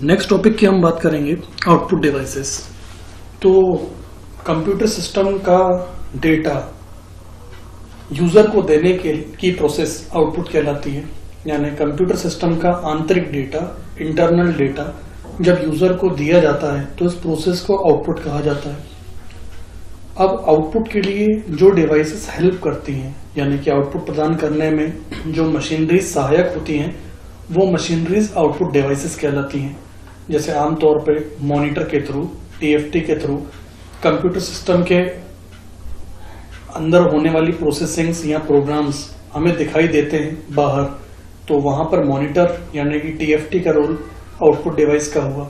Next topic की हम बात करेंगे आउटपुट डिवाइसेस। तो कंप्यूटर सिस्टम का डेटा यूजर को देने की प्रोसेस आउटपुट कहलाती है। यानी कंप्यूटर सिस्टम का आंतरिक डेटा, इंटरनल डेटा जब यूजर को दिया जाता है तो इस प्रोसेस को आउटपुट कहा जाता है। अब आउटपुट के लिए जो डिवाइसेस हेल्प करती हैं, यानी कि आउटपुट प्रदान करने में जो मशीनरी सहायक होती हैं, वो मशीनरीज आउटपुट डिवाइसेस कहलाती हैं। जैसे आमतौर पे मॉनिटर के थ्रू, टीएफटी के थ्रू कंप्यूटर सिस्टम के अंदर होने वाली प्रोसेसिंग्स या प्रोग्राम्स हमें दिखाई देते हैं बाहर, तो वहां पर मॉनिटर यानी कि टीएफटी का रोल आउटपुट डिवाइस का हुआ।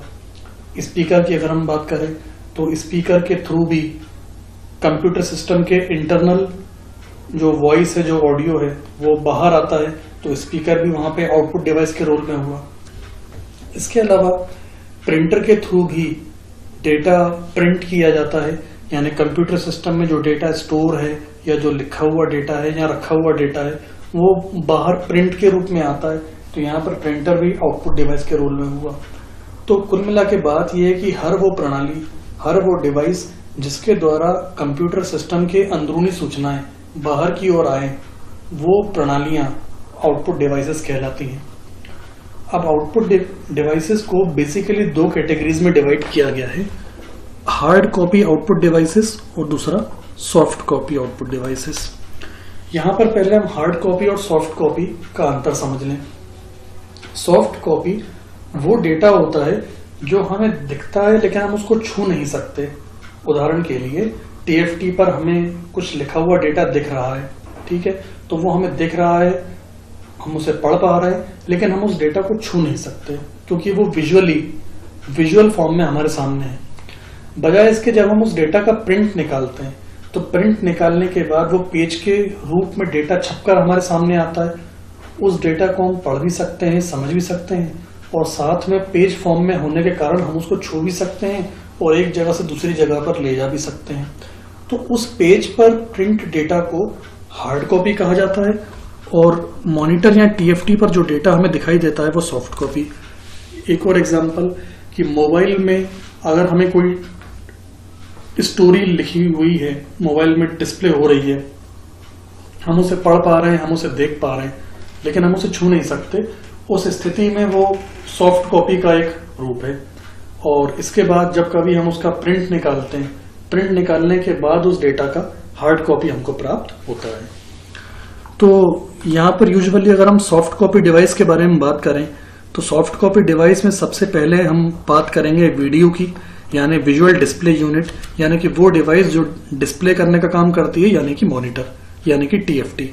स्पीकर की अगर हम बात करें तो स्पीकर के थ्रू भी कंप्यूटर सिस्टम के इंटरनल जो वॉइस है, जो ऑडियो है, वो बाहर आता है, तो स्पीकर भी वहां पे आउटपुट डिवाइस के रोल में हुआ। इसके अलावा प्रिंटर के थ्रू भी डेटा प्रिंट किया जाता है, यानी कंप्यूटर सिस्टम में जो डेटा स्टोर है या जो लिखा हुआ डेटा है या रखा हुआ डेटा है वो बाहर प्रिंट के रूप में आता है, तो यहाँ पर प्रिंटर भी आउटपुट डिवाइस के रोल में हुआ। तो कुल मिला के बात यह है कि हर वो प्रणाली, हर वो डिवाइस जिसके द्वारा कंप्यूटर सिस्टम के अंदरूनी सूचनाएं बाहर की ओर आए, वो प्रणालियां आउटपुट डिवाइसेस कहलाती हैं। अब आउटपुट डिवाइसेस को बेसिकली दो कैटेगरीज में डिवाइड किया गया है, हार्ड कॉपी आउटपुट डिवाइसेस और दूसरा सॉफ्ट कॉपी आउटपुट डिवाइसेस। यहां पर पहले हम हार्ड कॉपी और सॉफ्ट कॉपी का अंतर समझ लें। सॉफ्ट कॉपी वो डेटा होता है जो हमें दिखता है लेकिन हम उसको छू नहीं सकते। उदाहरण के लिए टीएफटी पर हमें कुछ लिखा हुआ डेटा दिख रहा है, ठीक है, तो वो हमें दिख रहा है, हम उसे पढ़ पा रहे हैं, लेकिन हम उस डेटा को छू नहीं सकते क्योंकि वो विजुअल फॉर्म में हमारे सामने है। बजाय इसके जब हम उस डेटा का प्रिंट निकालते हैं तो प्रिंट निकालने के बाद वो पेज के रूप में डेटा छपकर हमारे सामने आता है। उस डेटा को हम पढ़ भी सकते हैं, समझ भी सकते हैं, और साथ में पेज फॉर्म में होने के कारण हम उसको छू भी सकते हैं और एक जगह से दूसरी जगह पर ले जा भी सकते हैं। तो उस पेज पर प्रिंट डेटा को हार्ड कॉपी कहा जाता है और मॉनिटर या टीएफटी पर जो डेटा हमें दिखाई देता है वो सॉफ्ट कॉपी। एक और एग्जांपल कि मोबाइल में अगर हमें कोई स्टोरी लिखी हुई है, मोबाइल में डिस्प्ले हो रही है, हम उसे पढ़ पा रहे हैं, हम उसे देख पा रहे हैं, लेकिन हम उसे छू नहीं सकते, उस स्थिति में वो सॉफ्ट कॉपी का एक रूप है। और इसके बाद जब कभी हम उसका प्रिंट निकालते हैं, प्रिंट निकालने के बाद उस डेटा का हार्ड कॉपी हमको प्राप्त होता है। तो यहाँ पर यूजुअली अगर हम सॉफ्ट कॉपी डिवाइस के बारे में बात करें तो सॉफ्ट कॉपी डिवाइस में सबसे पहले हम बात करेंगे वीडियो की, यानी विजुअल डिस्प्ले यूनिट, यानी कि वो डिवाइस जो डिस्प्ले करने का काम करती है, यानी कि मॉनिटर, यानी कि टीएफटी।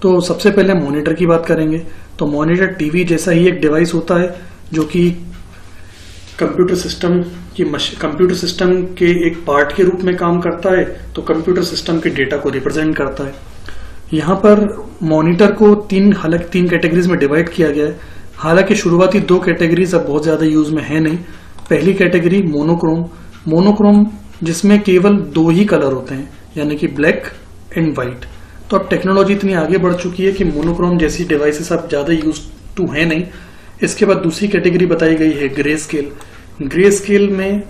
तो सबसे पहले मॉनिटर की बात करेंगे। तो मॉनिटर टीवी जैसा ही एक डिवाइस होता है जो कि कंप्यूटर सिस्टम के एक पार्ट के रूप में काम करता है, तो कंप्यूटर सिस्टम के डेटा को रिप्रेजेंट करता है। यहाँ पर मॉनिटर को हालांकि तीन कैटेगरीज में डिवाइड किया गया है। हालांकि शुरुआती दो कैटेगरीज अब बहुत ज्यादा यूज में है नहीं। पहली कैटेगरी मोनोक्रोम जिसमें केवल दो ही कलर होते हैं, यानी कि ब्लैक एंड व्हाइट। तो अब टेक्नोलॉजी इतनी आगे बढ़ चुकी है कि मोनोक्रोम जैसी डिवाइसेस अब ज्यादा यूज टू है नहीं। इसके बाद दूसरी कैटेगरी बताई गई है ग्रे स्केल। ग्रे स्केल में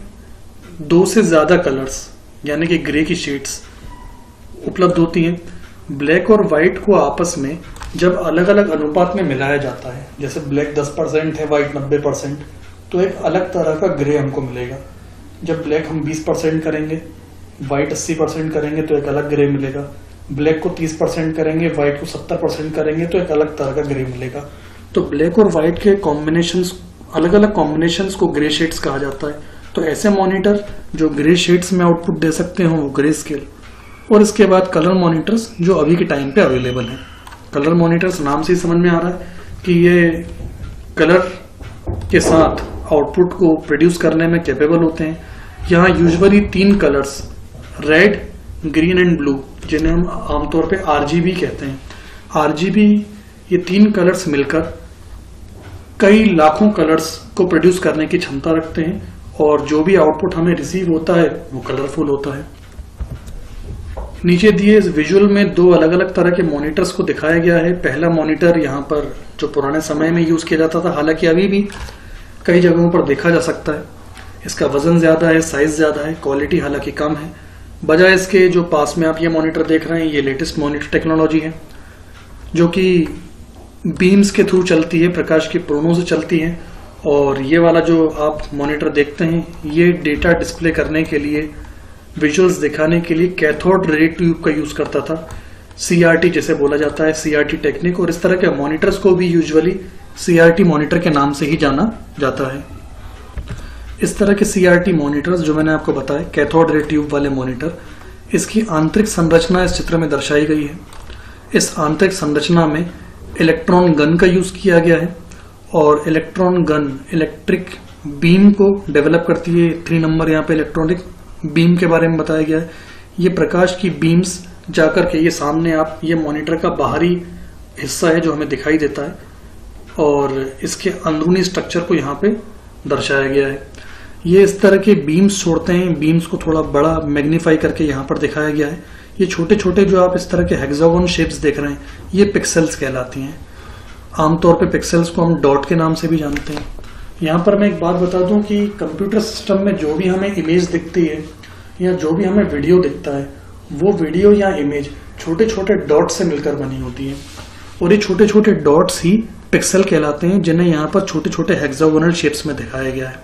दो से ज्यादा कलर्स यानी कि ग्रे की शेड्स उपलब्ध होती हैं। ब्लैक और व्हाइट को आपस में जब अलग अलग अनुपात में मिलाया जाता है, जैसे ब्लैक 10% है, व्हाइट 90%, तो एक अलग तरह का ग्रे हमको मिलेगा। जब ब्लैक हम 20% करेंगे, व्हाइट 80% करेंगे तो एक अलग ग्रे मिलेगा। ब्लैक को 30% करेंगे, व्हाइट को 70% करेंगे तो एक अलग तरह का ग्रे मिलेगा। तो ब्लैक और व्हाइट के कॉम्बिनेशंस, अलग अलग कॉम्बिनेशंस को ग्रे शेड्स कहा जाता है। तो ऐसे मॉनिटर जो ग्रे शेड्स में आउटपुट दे सकते हो वो ग्रे स्केल। और इसके बाद कलर मॉनिटर्स जो अभी के टाइम पे अवेलेबल हैं। कलर मॉनिटर्स नाम से ही समझ में आ रहा है कि ये कलर के साथ आउटपुट को प्रोड्यूस करने में कैपेबल होते हैं। यहाँ usually 3 colours, red, green and blue, जिन्हें हम आमतौर पे आरजीबी कहते हैं, आरजीबी, ये 3 कलर्स मिलकर कई लाखों कलर्स को प्रोड्यूस करने की क्षमता रखते हैं और जो भी आउटपुट हमें रिसीव होता है वो कलरफुल होता है। नीचे दिए इस विजुअल में 2 अलग अलग तरह के मॉनिटर्स को दिखाया गया है। पहला मॉनिटर यहाँ पर जो पुराने समय में यूज किया जाता था, हालांकि अभी भी कई जगहों पर देखा जा सकता है। इसका वजन ज़्यादा है, साइज़ ज़्यादा है, क्वालिटी हालांकि कम है। बजाय इसके जो पास में आप ये मॉनिटर देख रहे हैं, ये लेटेस्ट मॉनिटर टेक्नोलॉजी है जो कि बीम्स के थ्रू चलती है, प्रकाश की किरणों से चलती है। और ये वाला जो आप मॉनिटर देखते हैं, ये डेटा डिस्प्ले करने के लिए, विजुअल्स दिखाने के लिए कैथोड रे ट्यूब का यूज़ करता था। CRT जैसे बोला जाता है, CRT टेक्निक। और इस तरह के मॉनिटर्स को भी यूजुअली CRT मॉनिटर के नाम से ही जाना जाता है। इस तरह के CRT मॉनिटर्स जो मैंने आपको बताया, कैथोड रे ट्यूब वाले मॉनिटर, इसकी आंतरिक संरचना इस चित्र में दर्शाई गई है। इस आंतरिक संरचना में इलेक्ट्रॉन गन का यूज किया गया है और इलेक्ट्रॉन गन इलेक्ट्रिक बीम को डेवलप करती है। 3 नंबर यहाँ पे इलेक्ट्रॉनिक बीम के बारे में बताया गया है। ये प्रकाश की बीम्स जाकर के, ये सामने आप, ये मॉनिटर का बाहरी हिस्सा है जो हमें दिखाई देता है और इसके अंदरूनी स्ट्रक्चर को यहाँ पे दर्शाया गया है। ये इस तरह के बीम्स छोड़ते हैं, बीम्स को थोड़ा बड़ा मैग्नीफाई करके यहाँ पर दिखाया गया है। ये छोटे छोटे जो आप इस तरह के हेक्सागोन शेप्स देख रहे हैं, ये पिक्सेल्स कहलाती हैं। आमतौर पे पिक्सेल्स को हम डॉट के नाम से भी जानते हैं। यहाँ पर मैं एक बात बता दूं कि कंप्यूटर सिस्टम में जो भी हमें इमेज दिखती है या जो भी हमें वीडियो दिखता है, वो वीडियो या इमेज छोटे छोटे डॉट से मिलकर बनी होती है और ये छोटे छोटे डॉट्स ही पिक्सल कहलाते हैं, जिन्हें यहाँ पर छोटे छोटे हेक्सागोनल शेप्स में दिखाया गया है।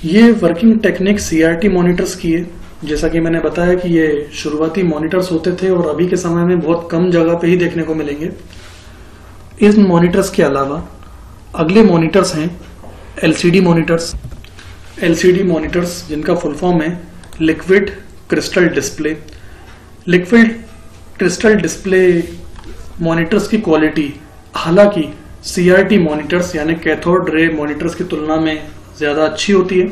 ये वर्किंग टेक्निक CRT मॉनिटर्स की है। जैसा कि मैंने बताया कि ये शुरुआती मॉनिटर्स होते थे और अभी के समय में बहुत कम जगह पे ही देखने को मिलेंगे। इन मॉनिटर्स के अलावा अगले मॉनिटर्स हैं LCD मॉनिटर्स। LCD मॉनिटर्स जिनका फुल फॉर्म है liquid crystal display. Liquid crystal display monitors की क्वालिटी हालांकि CRT मॉनिटर्स यानी कैथोड रे मॉनिटर्स की तुलना में ज्यादा अच्छी होती है।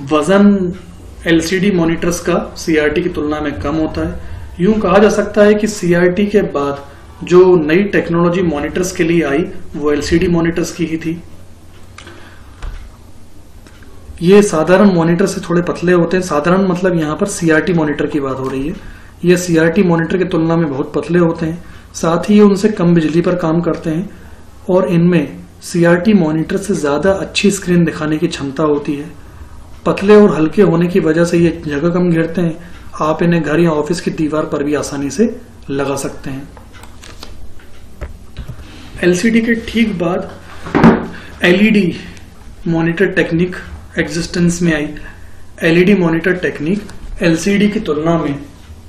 वजन LCD मॉनिटर्स का CRT की तुलना में कम होता है। यूं कहा जा सकता है कि CRT के बाद जो नई टेक्नोलॉजी मॉनिटर्स के लिए आई वो LCD मॉनिटर्स की ही थी। ये साधारण मॉनिटर से थोड़े पतले होते हैं। साधारण मतलब यहाँ पर CRT मॉनिटर की बात हो रही है। ये CRT मॉनिटर की तुलना में बहुत पतले होते हैं, साथ ही ये उनसे कम बिजली पर काम करते हैं और इनमें CRT मॉनिटर से ज्यादा अच्छी स्क्रीन दिखाने की क्षमता होती है। पतले और हल्के होने की वजह से ये जगह कम घेरते हैं। आप इन्हें घर या ऑफिस की दीवार पर भी आसानी से लगा सकते हैं। LCD के ठीक बाद LED मॉनिटर टेक्निक एग्जिस्टेंस में आई। LED मॉनिटर टेक्निक LCD की तुलना में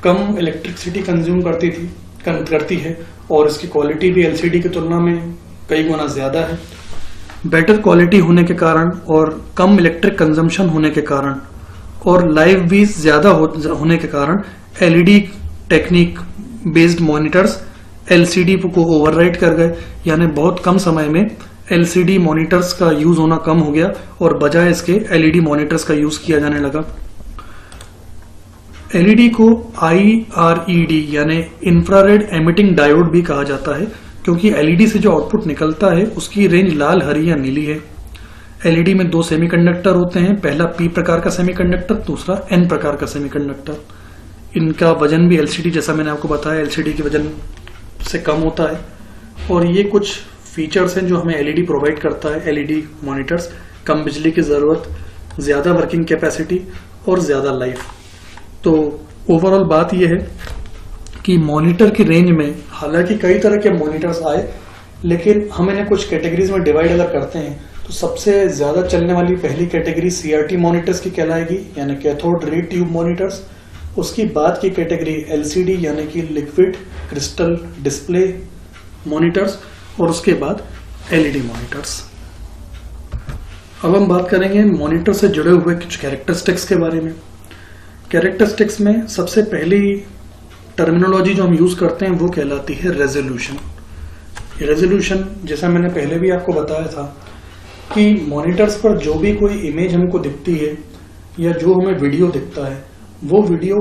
कम इलेक्ट्रिसिटी कंज्यूम करती है और इसकी क्वालिटी भी LCD की तुलना में कई गुना ज्यादा है। बेटर क्वालिटी होने के कारण और कम इलेक्ट्रिक कंजम्पशन होने के कारण और लाइव भी ज्यादा होने के कारण LED technique based monitors LCD को ओवरराइड कर गए, यानी बहुत कम समय में LCD मॉनिटर्स का यूज होना कम हो गया और बजाय इसके LED मॉनिटर्स का यूज किया जाने लगा। LED को IRED यानी इंफ्रारेड एमिटिंग डायोड भी कहा जाता है, क्योंकि LED से जो आउटपुट निकलता है उसकी रेंज लाल, हरी या नीली है। LED में 2 सेमीकंडक्टर होते हैं, पहला P प्रकार का सेमीकंडक्टर, दूसरा N प्रकार का सेमीकंडक्टर। इनका वजन भी LCD जैसा मैंने आपको बताया LCD के वजन से कम होता है और ये कुछ फीचर्स हैं जो हमें LED प्रोवाइड करता है। LED मॉनिटर्स कम बिजली की जरूरत, ज्यादा वर्किंग कैपेसिटी और ज्यादा लाइफ। तो ओवरऑल बात यह है कि मॉनिटर की रेंज में हालांकि कई तरह के मॉनिटर्स आए, लेकिन हम इन्हें कुछ कैटेगरीज में डिवाइड अगर करते हैं तो सबसे ज्यादा चलने वाली पहली कैटेगरी CRT मॉनिटर्स की कहलाएगी, यानी कैथोड रे ट्यूब मॉनिटर्स। उसकी बाद की कैटेगरी LCD यानी कि लिक्विड क्रिस्टल डिस्प्ले मॉनिटर्स और उसके बाद LED मॉनिटर्स। अब हम बात करेंगे मॉनिटर से जुड़े हुए कुछ कैरेक्टरिस्टिक्स के बारे में। कैरेक्टरिस्टिक्स में सबसे पहली टर्मिनोलॉजी जो हम यूज करते हैं वो कहलाती है रेजोल्यूशन। रेजोल्यूशन जैसा मैंने पहले भी आपको बताया था कि मॉनिटर्स पर जो भी कोई इमेज हमको दिखती है या जो हमें वीडियो दिखता है, वो वीडियो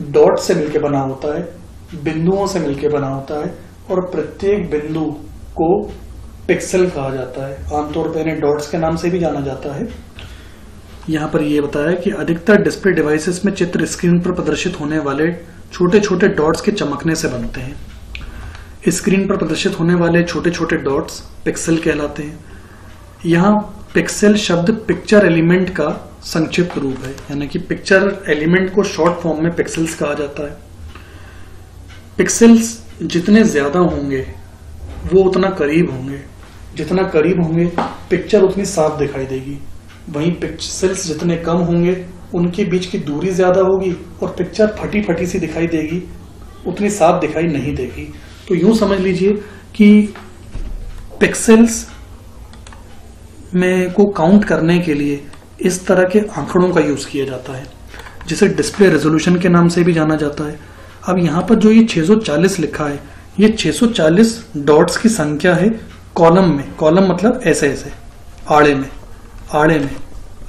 डॉट से मिलकर बना होता है, बिंदुओं से मिलकर बना होता है और प्रत्येक बिंदु को पिक्सल कहा जाता है। आमतौर पर इन्हें डॉट्स के नाम से भी जाना जाता है। यहाँ पर यह बताया कि अधिकतर डिस्प्ले डिवाइसेस में चित्र स्क्रीन पर प्रदर्शित होने वाले छोटे छोटे डॉट्स के चमकने से बनते हैं। स्क्रीन पर प्रदर्शित होने वाले छोटे छोटे डॉट्स पिक्सल कहलाते हैं। यहाँ पिक्सल शब्द पिक्चर एलिमेंट का संक्षिप्त रूप है, यानी कि पिक्चर एलिमेंट को शॉर्ट फॉर्म में पिक्सेल्स कहा जाता है। पिक्सेल्स जितने ज्यादा होंगे वो उतना करीब होंगे, जितना करीब होंगे पिक्चर उतनी साफ दिखाई देगी। वहीं पिक्सेल्स जितने कम होंगे उनके बीच की दूरी ज्यादा होगी और पिक्चर फटी फटी सी दिखाई देगी, उतनी साफ दिखाई नहीं देगी। तो यूं समझ लीजिए कि पिक्सेल्स में को काउंट करने के लिए इस तरह के आंकड़ों का यूज किया जाता है, जिसे डिस्प्ले रेजोल्यूशन के नाम से भी जाना जाता है। अब यहाँ पर जो ये 640 लिखा है, ये 640 डॉट्स की संख्या है कॉलम में। कॉलम मतलब ऐसे ऐसे, आड़े में, आड़े में,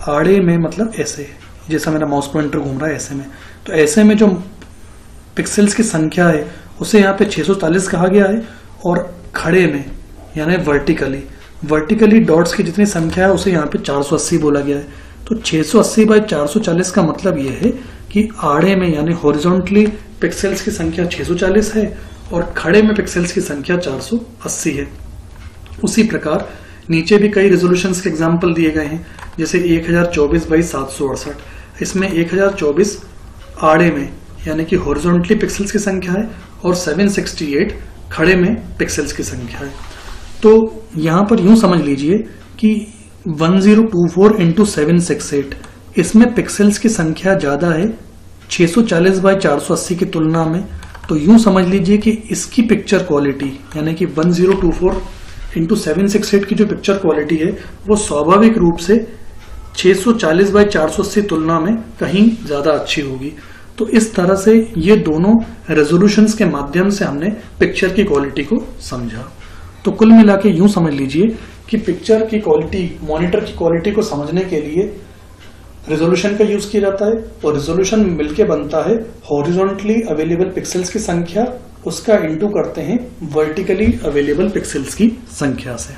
आड़े में मतलब ऐसे, जैसा मेरा माउस पॉइंटर घूम रहा है ऐसे में। तो ऐसे में जो पिक्सेल्स की संख्या है उसे यहाँ पे 640 कहा गया है, और खड़े में यानी वर्टिकली डॉट्स की जितनी संख्या है उसे यहाँ पे 480 बोला गया है। तो 680 बाई 440 का मतलब यह है कि आड़े में यानी हॉरिजॉन्टली पिक्सेल्स की संख्या 640 है और खड़े में पिक्सेल्स की संख्या 480 है। उसी प्रकार नीचे भी कई रेजोल्यूशंस के एग्जाम्पल दिए गए हैं, जैसे 1024 बाई 768। इसमें 1024 आड़े में यानी कि हॉरिजॉन्टली पिक्सेल्स की संख्या है और 768 खड़े में पिक्सेल्स की संख्या है। तो यहां पर यूं समझ लीजिए कि 1024 इंटू 768, इसमें पिक्सेल्स की संख्या ज्यादा है 640 बाई 480 की तुलना में। तो यूं समझ लीजिए कि इसकी पिक्चर क्वालिटी यानी कि 1024 इंटू 768 की जो पिक्चर क्वालिटी है वो स्वाभाविक रूप से 640 बाई 480 तुलना में कहीं ज्यादा अच्छी होगी। तो इस तरह से ये दोनों रेजोल्यूशंस के माध्यम से हमने पिक्चर की क्वालिटी को समझा। तो कुल मिला के यूं समझ लीजिए कि पिक्चर की क्वालिटी, मॉनिटर की क्वालिटी को समझने के लिए रेजोल्यूशन का यूज किया जाता है, और रेजोल्यूशन मिलके बनता है हॉरिजॉन्टली अवेलेबल पिक्सेल्स की संख्या, उसका इंटू करते हैं वर्टिकली अवेलेबल पिक्सेल्स की संख्या से।